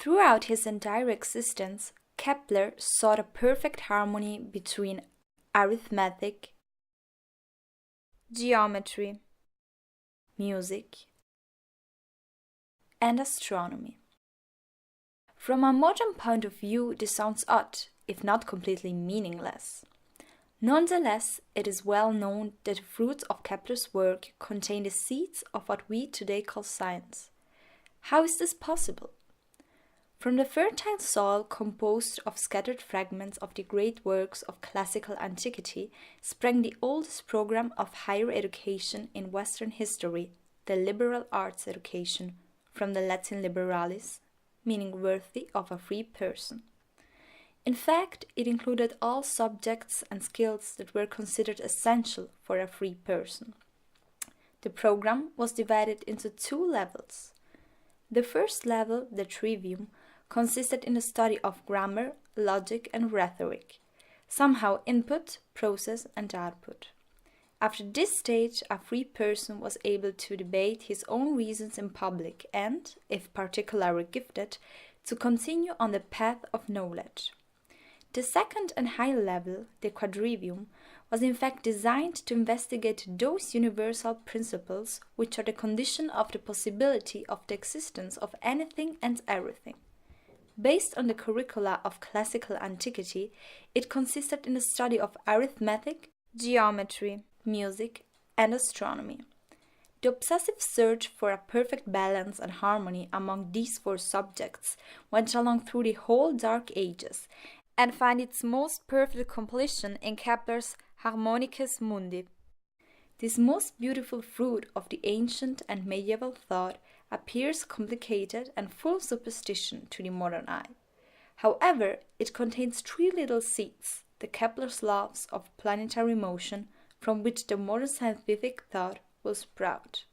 Throughout his entire existence, Kepler sought a perfect harmony between arithmetic, geometry, music, and astronomy. From a modern point of view, this sounds odd, if not completely meaningless. Nonetheless, it is well known that the fruits of Kepler's work contain the seeds of what we today call science. How is this possible? From the fertile soil composed of scattered fragments of the great works of classical antiquity sprang the oldest program of higher education in Western history, the liberal arts education, from the Latin liberalis, meaning worthy of a free person. In fact, it included all subjects and skills that were considered essential for a free person. The program was divided into two levels. The first level, the trivium, consisted in the study of grammar, logic, and rhetoric, somehow input, process, and output. After this stage, a free person was able to debate his own reasons in public and, if particularly gifted, to continue on the path of knowledge. The second and higher level, the quadrivium, was in fact designed to investigate those universal principles which are the condition of the possibility of the existence of anything and everything. Based on the curricula of classical antiquity, it consisted in the study of arithmetic, geometry, music, and astronomy. The obsessive search for a perfect balance and harmony among these four subjects went along through the whole Dark Ages and found its most perfect completion in Kepler's Harmonicus Mundi. This most beautiful fruit of the ancient and medieval thought appears complicated and full of superstition to the modern eye. However, it contains three little seeds, the Kepler's laws of planetary motion, from which the modern scientific thought will sprout.